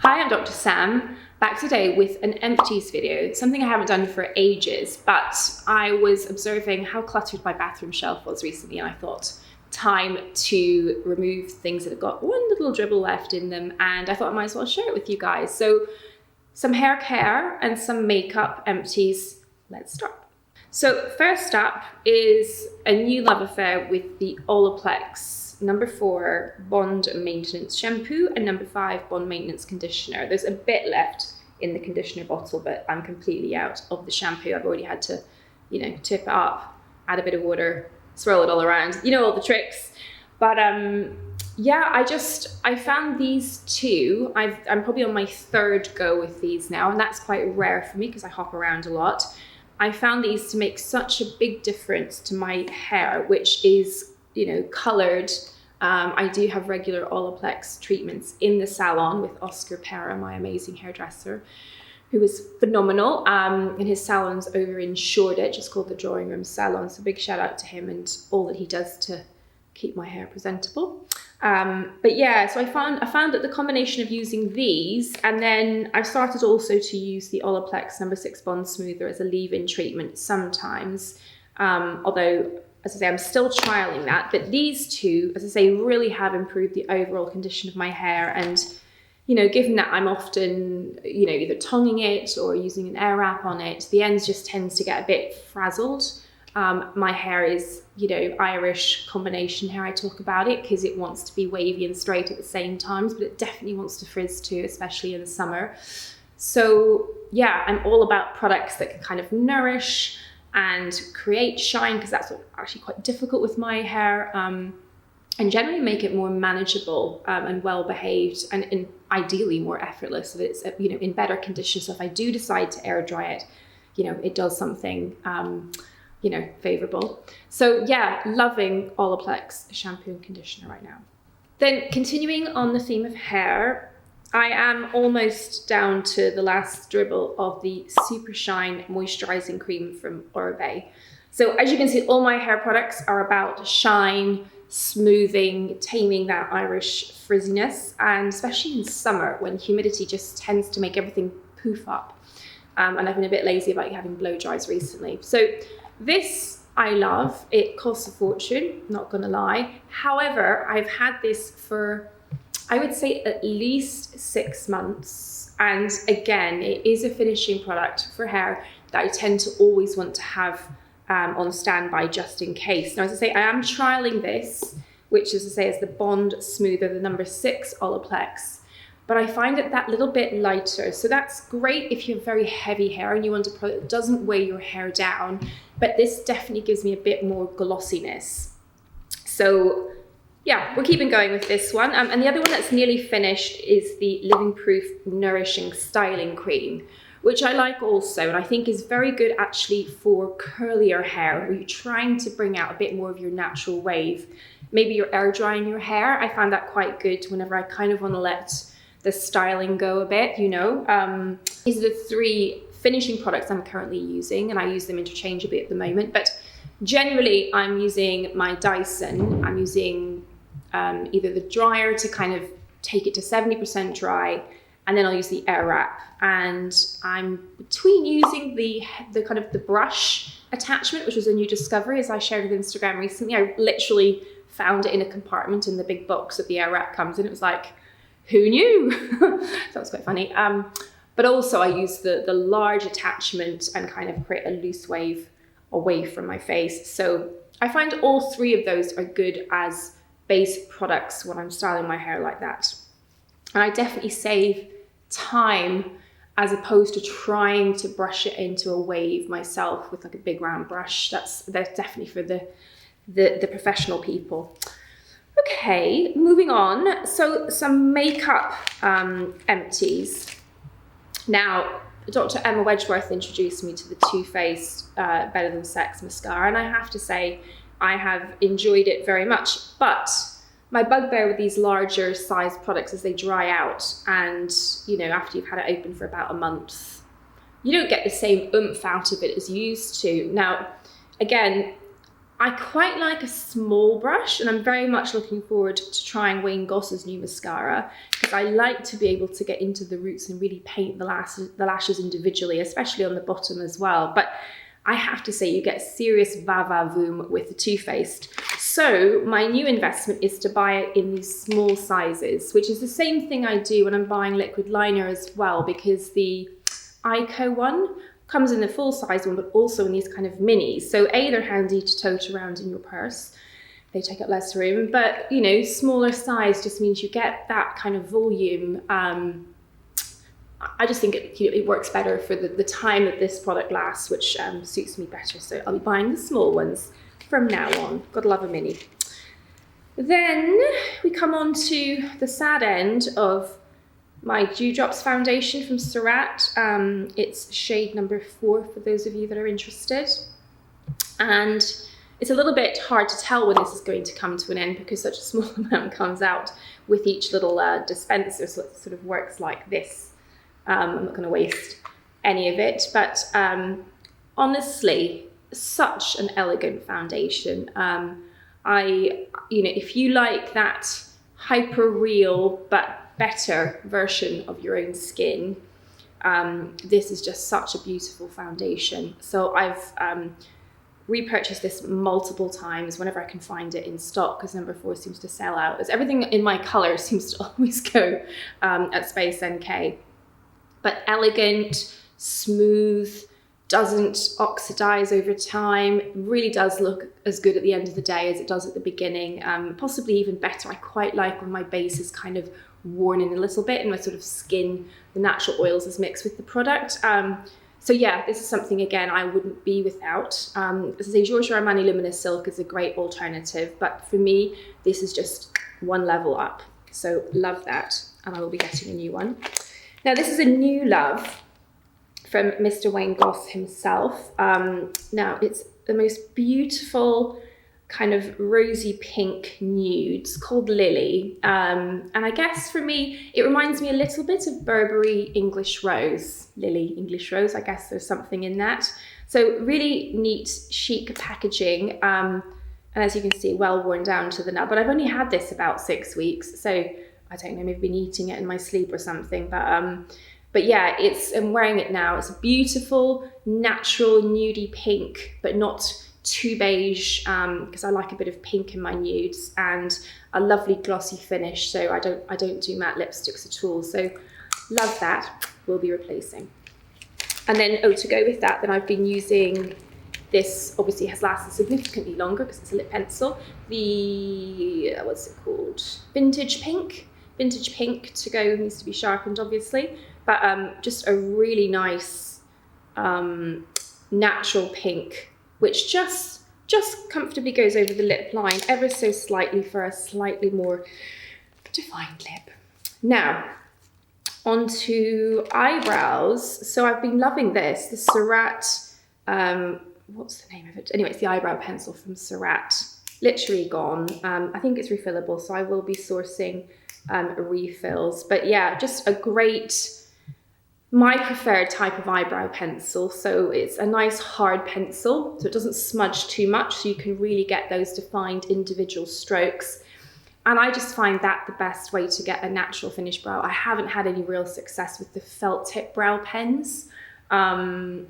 Hi, I'm Dr. Sam, back today with an empties video, something I haven't done for ages, but I was observing how cluttered my bathroom shelf was recently, and I thought time to remove things that have got one little dribble left in them, and I thought I might as well share it with you guys. So some hair care and some makeup empties. Let's start. So first up is a new love affair with the Olaplex number 4 Bond Maintenance Shampoo and number 5 Bond Maintenance Conditioner. There's a bit left in the conditioner bottle, but I'm completely out of the shampoo. I've already had to, tip it up, add a bit of water, swirl it all around, all the tricks. But yeah, I found these two. I'm probably on my 3rd go with these now, and that's quite rare for me because I hop around a lot. I found these to make such a big difference to my hair, which is, colored. I do have regular Olaplex treatments in the salon with Oscar Pera, my amazing hairdresser, who is phenomenal. And his salon's over in Shoreditch. It's called the Drawing Room Salon. So big shout out to him and all that he does to keep my hair presentable. But yeah, so I found that the combination of using these, and then I've started also to use the Olaplex number 6 Bond Smoother as a leave-in treatment sometimes. Although, as I say, I'm still trialing that, but these two, as I say, really have improved the overall condition of my hair. And, given that I'm often, either tonguing it or using an Airwrap on it, the ends just tends to get a bit frazzled. My hair is, Irish combination hair. I talk about it because it wants to be wavy and straight at the same times, but it definitely wants to frizz too, especially in the summer. So yeah, I'm all about products that can kind of nourish and create shine, because that's actually quite difficult with my hair, and generally make it more manageable and well behaved, and ideally more effortless, so that it's in better condition. So if I do decide to air dry it, it does something favorable. So yeah, loving Olaplex shampoo and conditioner right now. Then continuing on the theme of hair, I am almost down to the last dribble of the Supershine moisturizing cream from Oribe. So as you can see, all my hair products are about shine, smoothing, taming that Irish frizziness, and especially in summer when humidity just tends to make everything poof up. And I've been a bit lazy about having blow dries recently. So this I love. It costs a fortune, not gonna lie. However, I've had this for, I would say, at least 6 months. And again, it is a finishing product for hair that I tend to always want to have on standby just in case. Now, as I say, I am trialing this, which, as I say, is the Bond Smoother, the number 6 Olaplex. But I find it that little bit lighter. So that's great if you have very heavy hair and you want a product that doesn't weigh your hair down. But this definitely gives me a bit more glossiness. So yeah, we're keeping going with this one. And the other one that's nearly finished is the Living Proof Nourishing Styling Cream, which I like also, and I think is very good actually for curlier hair, where you're trying to bring out a bit more of your natural wave. Maybe you're air drying your hair. I find that quite good whenever I kind of want to let the styling go a bit, These are the 3 finishing products I'm currently using, and I use them interchangeably at the moment. But generally, I'm using my Dyson. I'm using either the dryer to kind of take it to 70% dry, and then I'll use the Airwrap. And I'm between using the kind of the brush attachment, which was a new discovery, as I shared with Instagram recently. I literally found it in a compartment in the big box that the Airwrap comes in. It was like, who knew? That was quite funny. But also I use the large attachment and kind of create a loose wave away from my face. So I find all 3 of those are good as base products when I'm styling my hair like that. And I definitely save time as opposed to trying to brush it into a wave myself with like a big round brush. That's definitely for the professional people. Okay, moving on. So some makeup empties. Now, Dr. Emma Wedgeworth introduced me to the Too Faced Better Than Sex mascara, and I have to say I have enjoyed it very much. But my bugbear with these larger size products is they dry out, and after you've had it open for about a month, you don't get the same oomph out of it as you used to. Now, again, I quite like a small brush, and I'm very much looking forward to trying Wayne Goss's new mascara, because I like to be able to get into the roots and really paint the lashes individually, especially on the bottom as well. But I have to say, you get serious va-va-voom with the Too Faced. So my new investment is to buy it in these small sizes, which is the same thing I do when I'm buying liquid liner as well, because the Ico one comes in the full size one, but also in these kind of minis. So A, they're handy to tote around in your purse. They take up less room, but you know, smaller size just means you get that kind of volume. I just think it works better for the time that this product lasts, which suits me better. So I'll be buying the small ones from now on. Gotta love a mini. Then we come on to the sad end of my Dewdrops foundation from Surratt. It's shade number 4 for those of you that are interested. And it's a little bit hard to tell when this is going to come to an end, because such a small amount comes out with each little dispenser, so it sort of works like this. I'm not going to waste any of it, but honestly, such an elegant foundation. If you like that hyper real but better version of your own skin, this is just such a beautiful foundation. So I've repurchased this multiple times whenever I can find it in stock, because number 4 seems to sell out, as everything in my color seems to always go at Space NK. But elegant, smooth, doesn't oxidize over time, really does look as good at the end of the day as it does at the beginning, possibly even better. I quite like when my base is kind of worn in a little bit and my sort of skin, the natural oils is mixed with the product. So yeah, this is something, again, I wouldn't be without. As I say, Giorgio Armani Luminous Silk is a great alternative, but for me, this is just one level up. So love that, and I will be getting a new one. Now, this is a new love from Mr. Wayne Goss himself. Now, it's the most beautiful kind of rosy pink nude. It's called Lily. And I guess for me, it reminds me a little bit of Burberry English Rose. Lily English Rose, I guess there's something in that. So really neat, chic packaging. And as you can see, well worn down to the nub. But I've only had this about 6 weeks. So I don't know, maybe been eating it in my sleep or something. But yeah, I'm wearing it now. It's a beautiful, natural, nudie pink, but not too beige, because I like a bit of pink in my nudes, and a lovely glossy finish. So I don't do matte lipsticks at all. So love that. We'll be replacing. And then, to go with that, then I've been using this. Obviously has lasted significantly longer because it's a lip pencil. The, what's it called? Vintage Pink to go, needs to be sharpened obviously, but just a really nice natural pink, which just comfortably goes over the lip line ever so slightly for a slightly more defined lip. Now, onto eyebrows. So I've been loving this, the Surratt, what's the name of it? Anyway, it's the eyebrow pencil from Surratt. Literally gone. I think it's refillable, so I will be sourcing refills. But yeah, just a great, my preferred type of eyebrow pencil. So it's a nice hard pencil, so it doesn't smudge too much, so you can really get those defined individual strokes. And I just find that the best way to get a natural finished brow. I haven't had any real success with the felt tip brow pens. I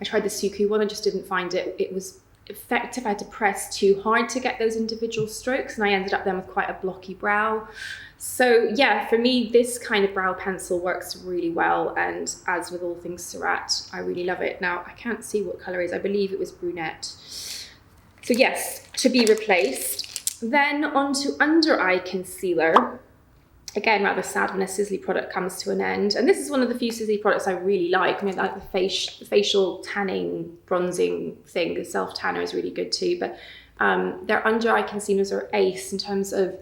tried the Suku one, I just didn't find it was effective. I had to press too hard to get those individual strokes, and I ended up then with quite a blocky brow. So yeah, for me, this kind of brow pencil works really well, and as with all things Surratt, I really love it. Now, I can't see what colour it is. I believe it was Brunette. So yes, to be replaced. Then onto under eye concealer. Again, rather sad when a Sisley product comes to an end. And this is one of the few Sisley products I really like. I mean, like the facial tanning, bronzing thing, the self-tanner is really good too. But their under eye concealers are ace in terms of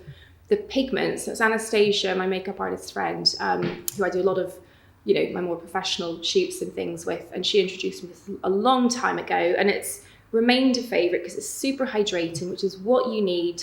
the pigments. So it's Anastasia, my makeup artist friend, who I do a lot of, my more professional shoots and things with. And she introduced me this a long time ago. And it's remained a favorite because it's super hydrating, which is what you need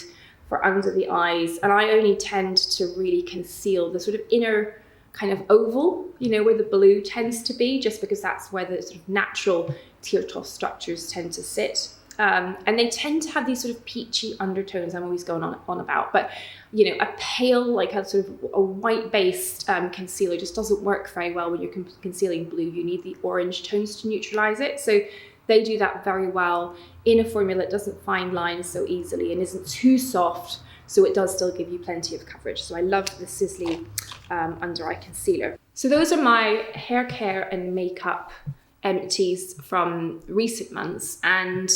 for under the eyes. And I only tend to really conceal the sort of inner kind of oval, where the blue tends to be, just because that's where the sort of natural tear toss structures tend to sit. And they tend to have these sort of peachy undertones I'm always going on about. But, you know, a pale, like a sort of a white-based concealer just doesn't work very well when you're concealing blue. You need the orange tones to neutralize it. So they do that very well in a formula that doesn't find lines so easily and isn't too soft, so it does still give you plenty of coverage. So I love the Sisley under eye concealer. So those are my hair care and makeup empties from recent months. And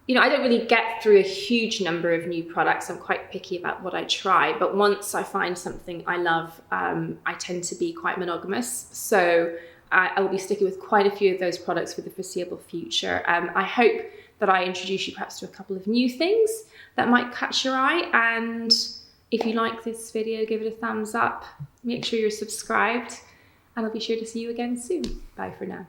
you know, I don't really get through a huge number of new products. I'm quite picky about what I try, but once I find something I love, I tend to be quite monogamous. So I will be sticking with quite a few of those products for the foreseeable future. I hope that I introduce you perhaps to a couple of new things that might catch your eye. And if you like this video, give it a thumbs up. Make sure you're subscribed, and I'll be sure to see you again soon. Bye for now.